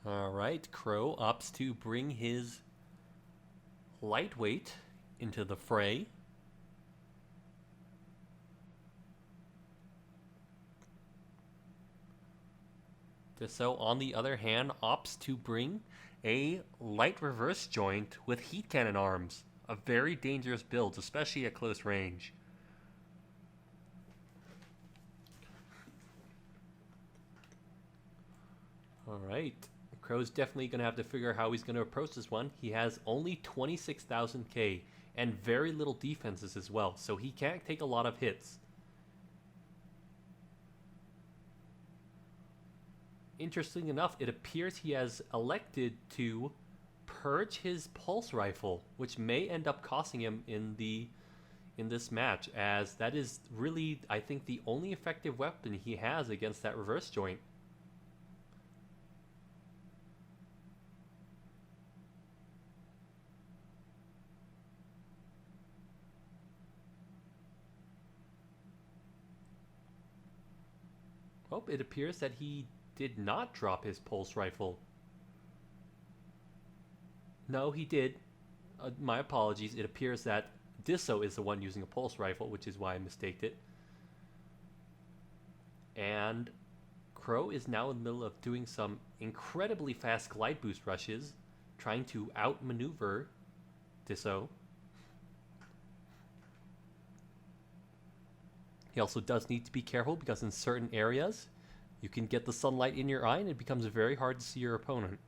Alright, Crow opts to bring his lightweight into the fray. Disso, on the other hand, opts to bring a light reverse joint with heat cannon arms. A very dangerous build, especially at close range. Alright, Crow's definitely going to have to figure out how he's going to approach this one. He has only 26,000 K and very little defenses as well, so he can't take a lot of hits. Interesting enough, it appears he has elected to purge his pulse rifle, which may end up costing him in this match, as that is really, I think, the only effective weapon he has against that reverse joint. Oh, it appears that he did not drop his pulse rifle. No, he did. My apologies. It appears that Disso is the one using a pulse rifle, which is why I mistaked it. And Crow is now in the middle of doing some incredibly fast glide boost rushes, trying to outmaneuver Disso. He also does need to be careful because in certain areas you can get the sunlight in your eye and it becomes very hard to see your opponent.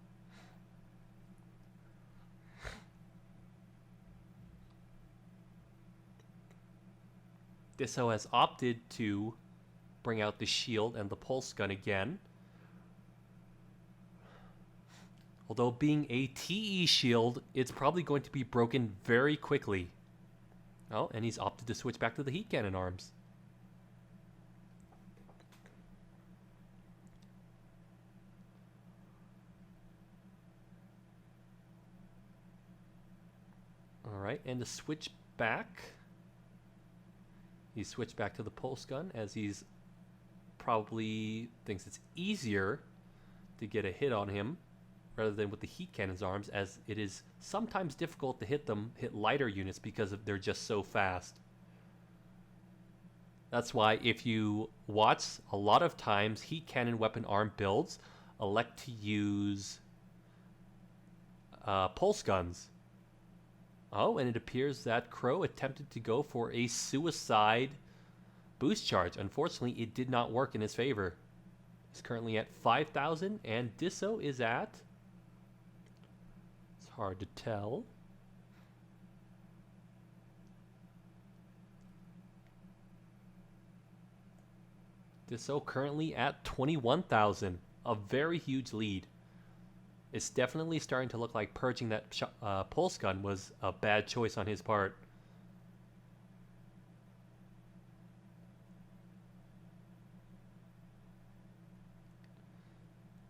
Disso has opted to bring out the shield and the pulse gun again. Although being a TE shield, it's probably going to be broken very quickly. Oh, and he's opted to switch back to the heat cannon arms. Alright, and to switch back, he switched back to the pulse gun as he's probably thinks it's easier to get a hit on him rather than with the heat cannon's arms, as it is sometimes difficult to hit lighter units because they're just so fast. That's why if you watch, a lot of times heat cannon weapon arm builds elect to use pulse guns. Oh, and it appears that Crow attempted to go for a suicide boost charge. Unfortunately, it did not work in his favor. He's currently at 5,000, and Disso is at... It's hard to tell. Disso currently at 21,000. A very huge lead. It's definitely starting to look like purging that pulse gun was a bad choice on his part.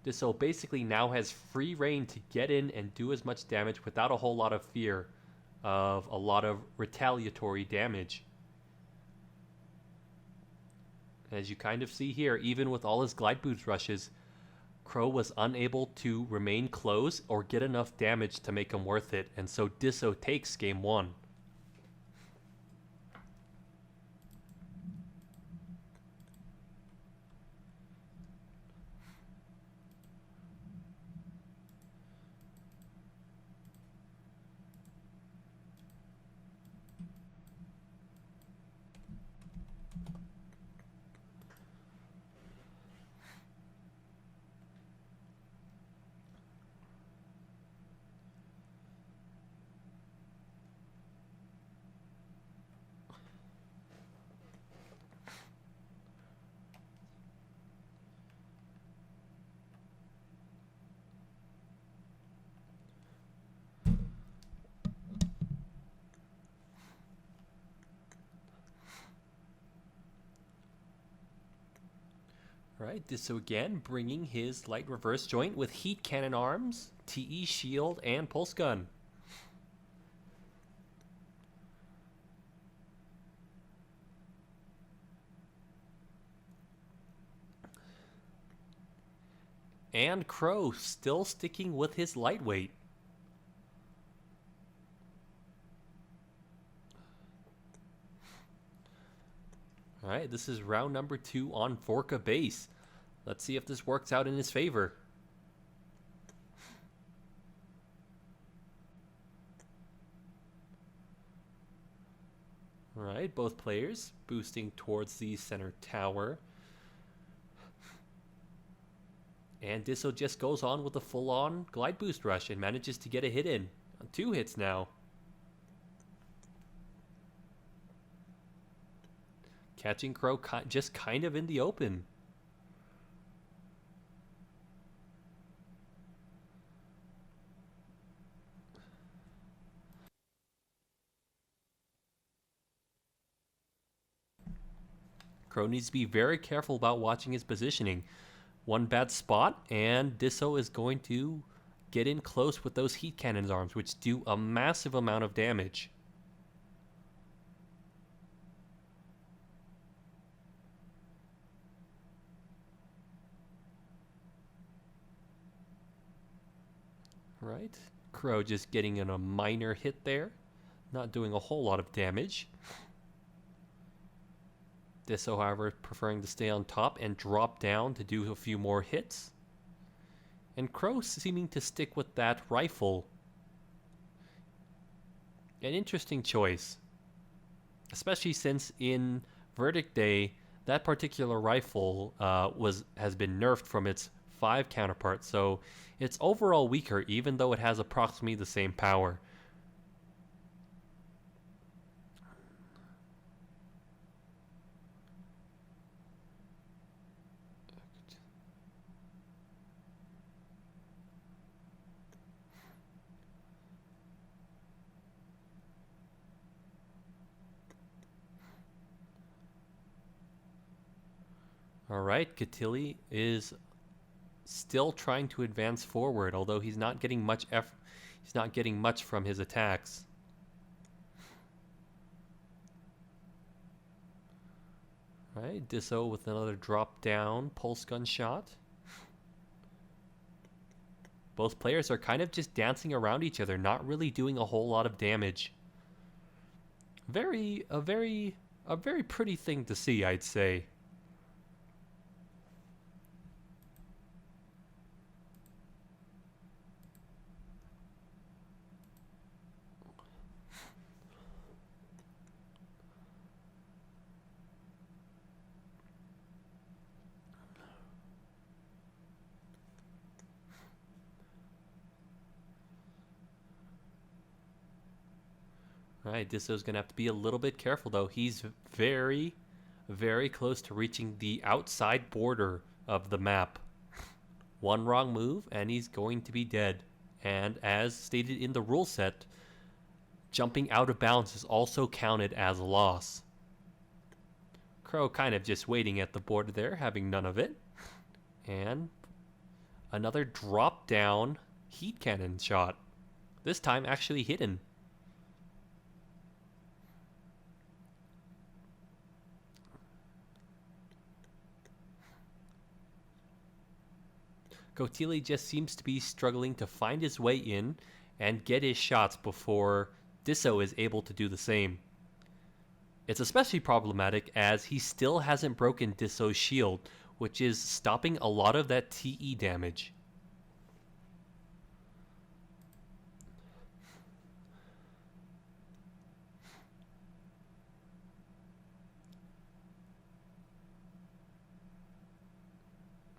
Disso basically now has free reign to get in and do as much damage without a whole lot of fear of a lot of retaliatory damage. As you kind of see here, even with all his glide boost rushes, Crow was unable to remain close or get enough damage to make him worth it, and so Disso takes game 1. Alright, Disso again bringing his light reverse joint with heat cannon arms, TE shield, and pulse gun. And Crow still sticking with his lightweight. Alright, this is round number 2 on Vorka base. Let's see if this works out in his favor. Alright, both players boosting towards the center tower. And Disso just goes on with a full-on glide boost rush and manages to get a hit in. 2 hits now. Catching Crow just kind of in the open. Crow needs to be very careful about watching his positioning. One bad spot, and Disso is going to get in close with those heat cannon's arms, which do a massive amount of damage. Right, Crow just getting in a minor hit there, not doing a whole lot of damage. Disso, however, preferring to stay on top and drop down to do a few more hits. And Crow seeming to stick with that rifle. An interesting choice. Especially since in Verdict Day, that particular rifle has been nerfed from its 5 counterpart, so it's overall weaker even though it has approximately the same power. Alright, Kotileijonat is still trying to advance forward, although he's not getting much from his attacks. Right, Disso with another drop down pulse gun shot. Both players are kind of just dancing around each other, not really doing a whole lot of damage. A very pretty thing to see, I'd say. Alright, Disso's going to have to be a little bit careful, though. He's very, very close to reaching the outside border of the map. One wrong move, and he's going to be dead. And as stated in the rule set, jumping out of bounds is also counted as a loss. Crow kind of just waiting at the border there, having none of it. And another drop down heat cannon shot. This time actually hidden. Kotileijonat just seems to be struggling to find his way in and get his shots before Disso is able to do the same. It's especially problematic as he still hasn't broken Disso's shield, which is stopping a lot of that TE damage.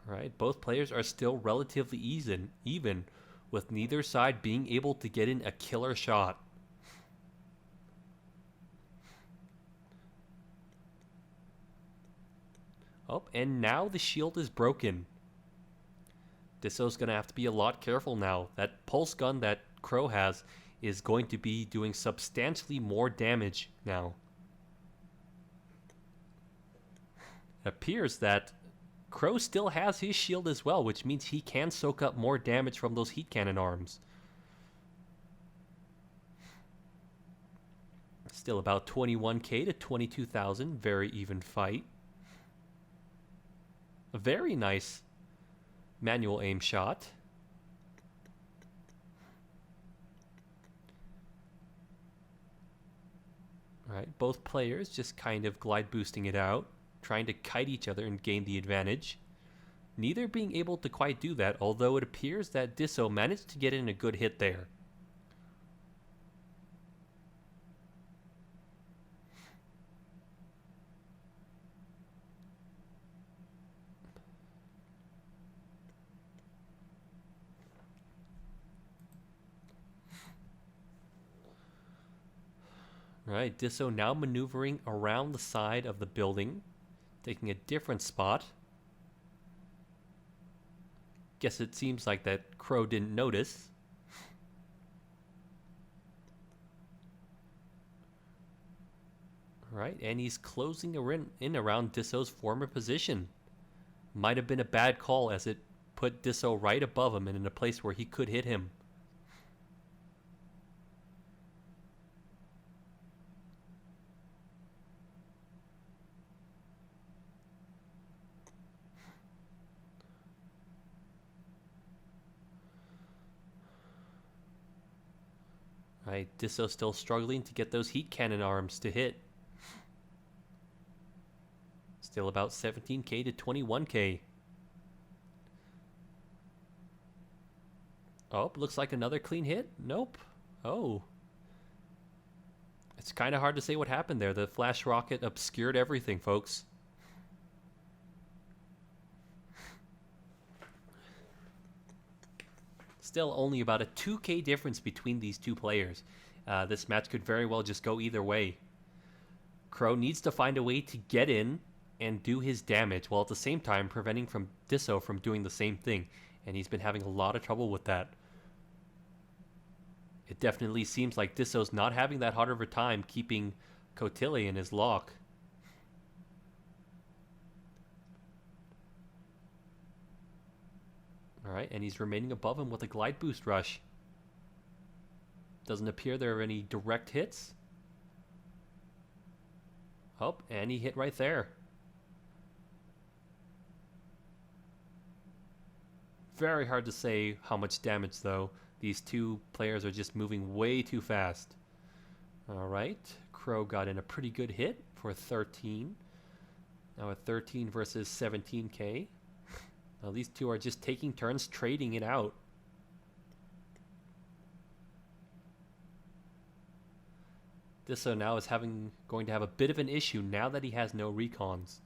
Right, both players are still relatively even, with neither side being able to get in a killer shot. Oh, and now the shield is broken. Disso's going to have to be a lot careful now. That pulse gun that Crow has is going to be doing substantially more damage now. It appears that Crow still has his shield as well, which means he can soak up more damage from those heat cannon arms. Still about 21k to 22,000, very even fight. A very nice manual aim shot. All right, both players just kind of glide boosting it out, trying to kite each other and gain the advantage. Neither being able to quite do that, although it appears that Disso managed to get in a good hit there. Right, Disso now maneuvering around the side of the building, taking a different spot. Guess it seems like that Crow didn't notice. Right, and he's closing in around Disso's former position. Might have been a bad call as it put Disso right above him and in a place where he could hit him. Right, Disso still struggling to get those heat cannon arms to hit. Still about 17k to 21k. Oh, looks like another clean hit. Nope. Oh. It's kind of hard to say what happened there. The flash rocket obscured everything, folks. Still only about a 2k difference between these two players. This match could very well just go either way. Crow needs to find a way to get in and do his damage, while at the same time preventing Disso from doing the same thing. And he's been having a lot of trouble with that. It definitely seems like Disso's not having that hard of a time keeping Kotileijonat in his lock. Alright, and he's remaining above him with a glide boost rush. Doesn't appear there are any direct hits. Oh, and he hit right there. Very hard to say how much damage, though. These two players are just moving way too fast. Alright, Crow got in a pretty good hit for 13. Now at 13 versus 17k. Now these two are just taking turns trading it out. Disso now is going to have a bit of an issue now that he has no recons.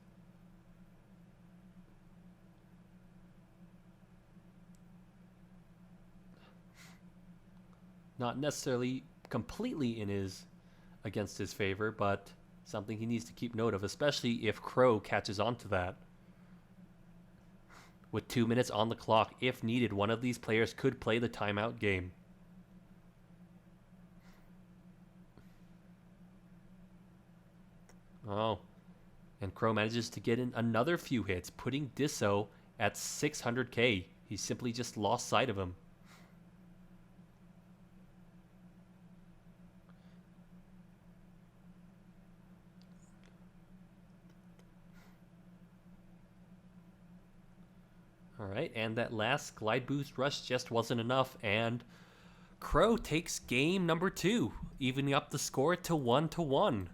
Not necessarily completely against his favor, but something he needs to keep note of, especially if Crow catches on to that. With 2 minutes on the clock, if needed, one of these players could play the timeout game. Oh, and Crow manages to get in another few hits, putting Disso at 600k. He simply just lost sight of him. Alright, and that last glide boost rush just wasn't enough, and Crow takes game number 2, evening up the score to 1-1.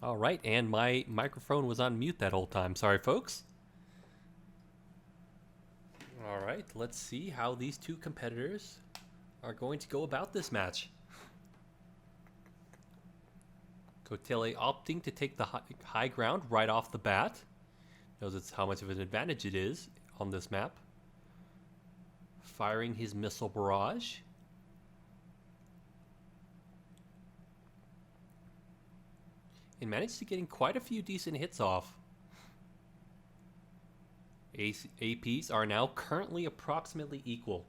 All right, and my microphone was on mute that whole time. Sorry, folks. All right, let's see how these two competitors are going to go about this match. Kotileijonat opting to take the high ground right off the bat. Knows it's how much of an advantage it is on this map. Firing his missile barrage. And managed to getting quite a few decent hits off. APs are now currently approximately equal.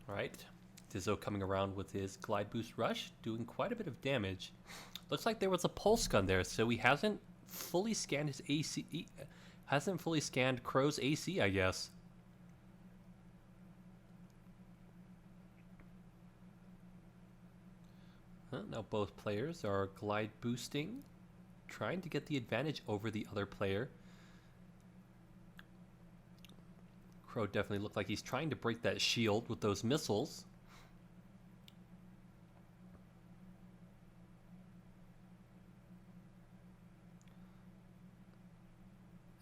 Alright, Dizzo coming around with his glide boost rush, doing quite a bit of damage. Looks like there was a pulse gun there, so he hasn't fully scanned his AC. Hasn't fully scanned Crow's AC, I guess. Now both players are glide boosting, trying to get the advantage over the other player. Crow definitely looked like he's trying to break that shield with those missiles.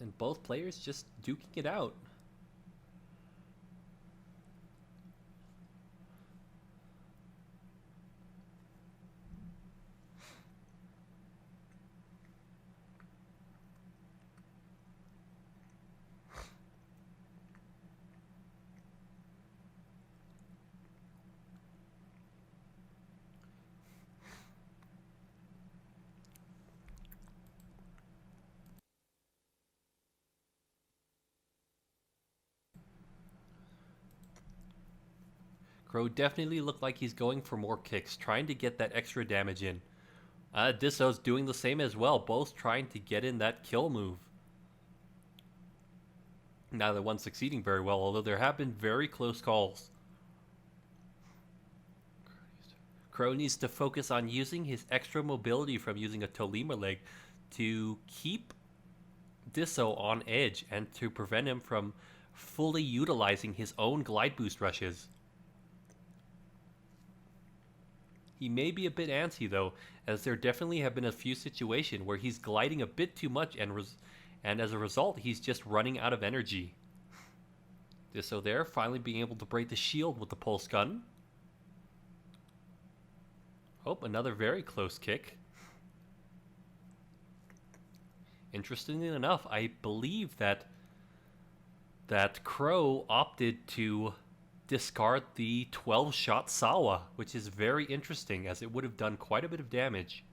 And both players just duking it out. Crow definitely looked like he's going for more kicks, trying to get that extra damage in. Disso's doing the same as well, both trying to get in that kill move. Neither one succeeding very well, although there have been very close calls. Crow needs to focus on using his extra mobility from using a Tolima leg to keep Disso on edge and to prevent him from fully utilizing his own glide boost rushes. He may be a bit antsy though, as there definitely have been a few situations where he's gliding a bit too much and as a result he's just running out of energy. Disso there, finally being able to break the shield with the pulse gun. Oh, another very close kick. Interestingly enough, I believe that Crow opted to discard the 12-shot Sawa, which is very interesting as it would have done quite a bit of damage.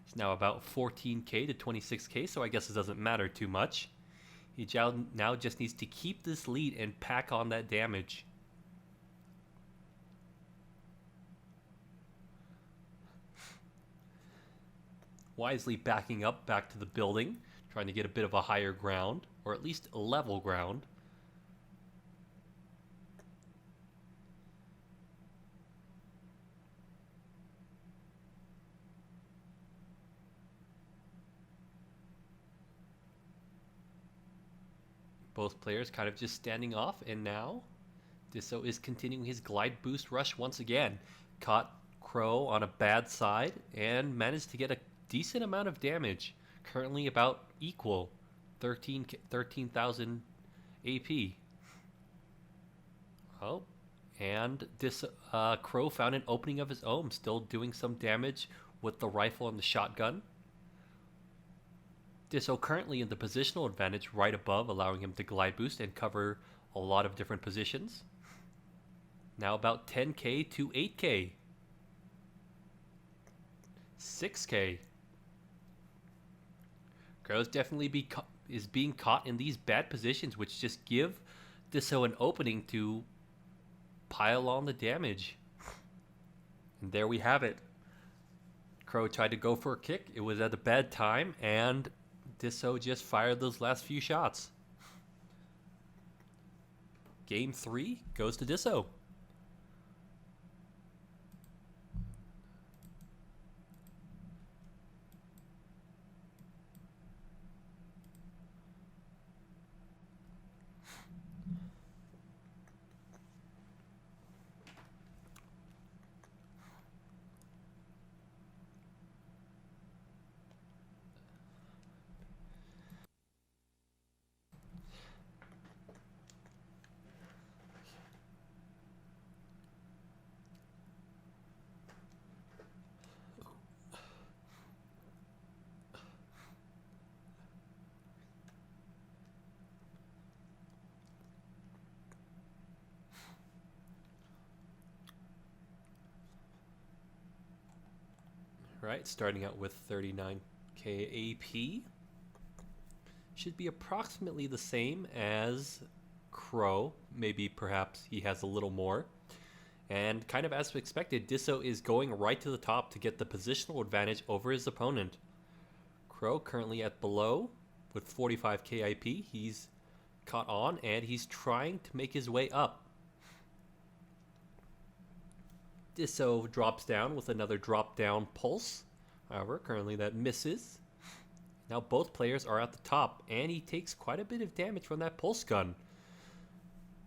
It's now about 14k to 26k, so I guess it doesn't matter too much. He now just needs to keep this lead and pack on that damage. Wisely backing up back to the building, trying to get a bit of a higher ground, or at least a level ground. Both players kind of just standing off, and now Disso is continuing his glide boost rush once again. Caught Crow on a bad side and managed to get a decent amount of damage. Currently about equal, 13,000 AP. Oh, and this Crow found an opening of his own, still doing some damage with the rifle and the shotgun. Disso currently in the positional advantage right above, allowing him to glide boost and cover a lot of different positions. Now about 10k to 8k. 6k. Crow's definitely is being caught in these bad positions, which just give Disso an opening to pile on the damage. And there we have it. Crow tried to go for a kick. It was at a bad time, and Disso just fired those last few shots. Game 3 goes to Disso. Right, starting out with 39k AP. Should be approximately the same as Crow. Maybe perhaps he has a little more. And kind of as expected, Disso is going right to the top to get the positional advantage over his opponent. Crow currently at below with 45k IP. He's caught on and he's trying to make his way up. Disso drops down with another drop down pulse. However, currently that misses. Now both players are at the top and he takes quite a bit of damage from that pulse gun.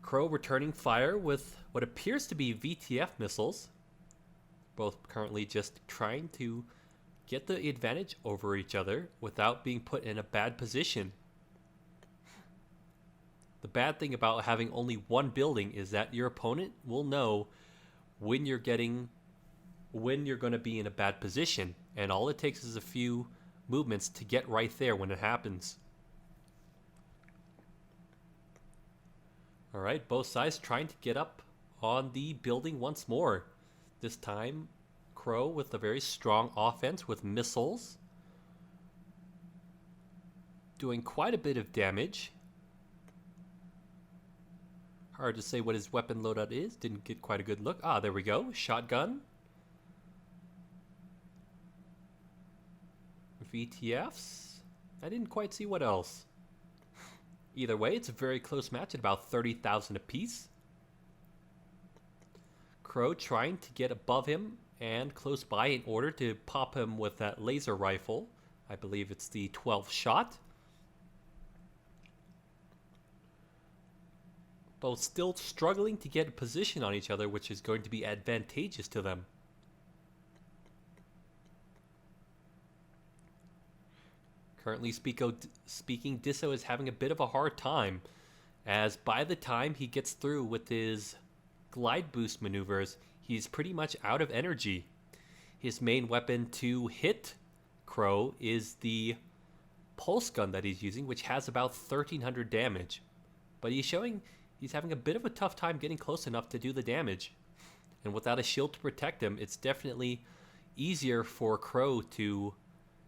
Crow returning fire with what appears to be VTF missiles. Both currently just trying to get the advantage over each other without being put in a bad position. The bad thing about having only one building is that your opponent will know when you're going to be in a bad position, and all it takes is a few movements to get right there when it happens. Alright, both sides trying to get up on the building once more. This time, Crow with a very strong offense with missiles. Doing quite a bit of damage. Hard to say what his weapon loadout is. Didn't get quite a good look. Ah, there we go. Shotgun. VTFs. I didn't quite see what else. Either way, it's a very close match at about 30,000 apiece. Crow trying to get above him and close by in order to pop him with that laser rifle. I believe it's the 12th shot. Both still struggling to get a position on each other, which is going to be advantageous to them. Currently speaking, Disso is having a bit of a hard time, as by the time he gets through with his glide boost maneuvers, he's pretty much out of energy. His main weapon to hit Crow is the pulse gun that he's using, which has about 1,300 damage. But he's having a bit of a tough time getting close enough to do the damage. And without a shield to protect him, it's definitely easier for Crow to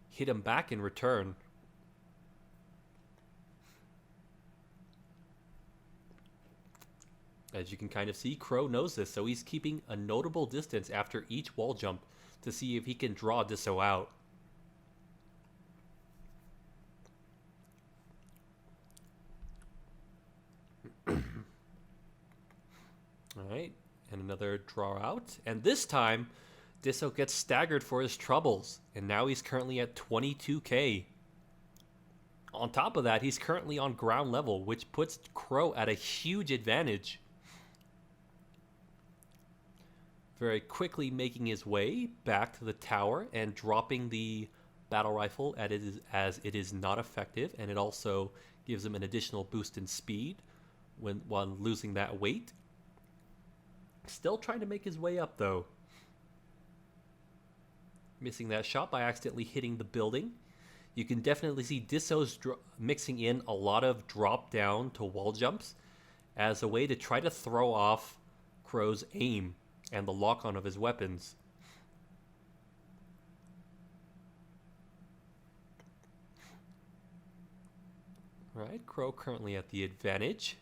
hit him back in return. As you can kind of see, Crow knows this, so he's keeping a notable distance after each wall jump to see if he can draw Disso out. Alright, and another draw out. And this time, Disso gets staggered for his troubles, and now he's currently at 22k. On top of that, he's currently on ground level, which puts Crow at a huge advantage. Very quickly making his way back to the tower and dropping the battle rifle as it is not effective, and it also gives him an additional boost in speed while losing that weight. Still trying to make his way up though. Missing that shot by accidentally hitting the building. You can definitely see Disso's mixing in a lot of drop down to wall jumps as a way to try to throw off Crow's aim and the lock-on of his weapons. Right, Crow currently at the advantage.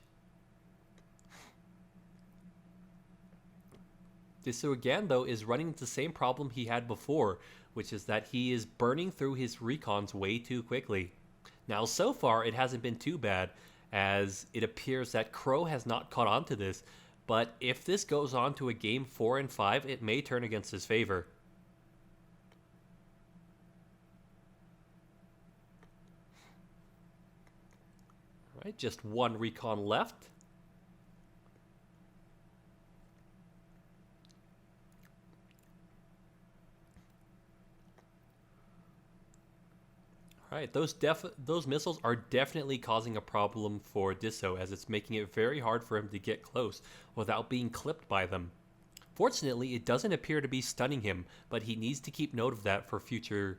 Disso again, though, is running into the same problem he had before, which is that he is burning through his recons way too quickly. Now, so far, it hasn't been too bad, as it appears that Crow has not caught on to this, but if this goes on to a game 4 and 5, it may turn against his favor. All right, just one recon left. Alright, those missiles are definitely causing a problem for Disso, as it's making it very hard for him to get close without being clipped by them. Fortunately, it doesn't appear to be stunning him, but he needs to keep note of that for future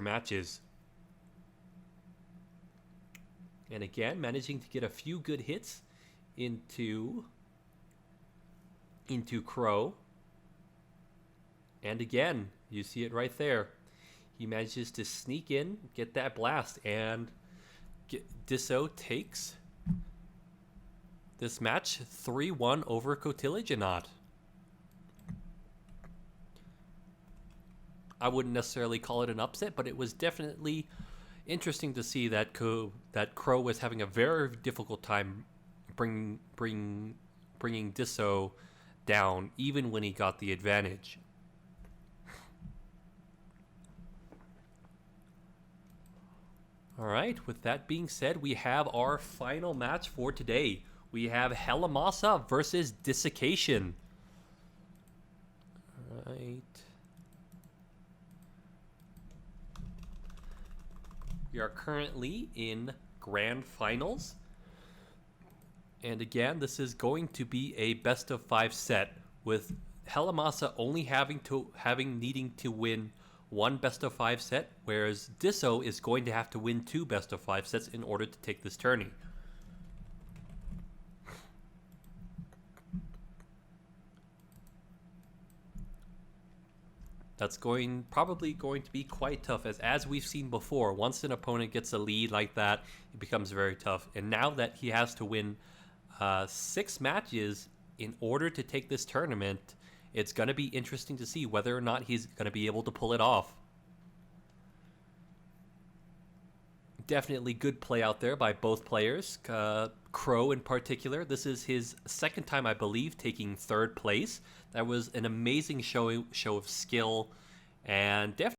matches. And again, managing to get a few good hits into Crow. And again, you see it right there. He manages to sneak in, get that blast, and Disso takes this match 3-1 over Kotileijonat. I wouldn't necessarily call it an upset, but it was definitely interesting to see that Crow was having a very difficult time bringing Disso down, even when he got the advantage. All right, with that being said, we have our final match for today. We have Helamasa versus Dissocation. All right. We are currently in grand finals. And again, this is going to be a best of 5 set, with Helamasa only needing to win 1 best of 5 set, whereas Disso is going to have to win 2 best of 5 sets in order to take this tourney. That's probably going to be quite tough, as we've seen before. Once an opponent gets a lead like that, it becomes very tough. And now that he has to win 6 matches in order to take this tournament, it's going to be interesting to see whether or not he's going to be able to pull it off. Definitely good play out there by both players. Crow in particular, this is his second time, I believe, taking 3rd place. That was an amazing show of skill, and definitely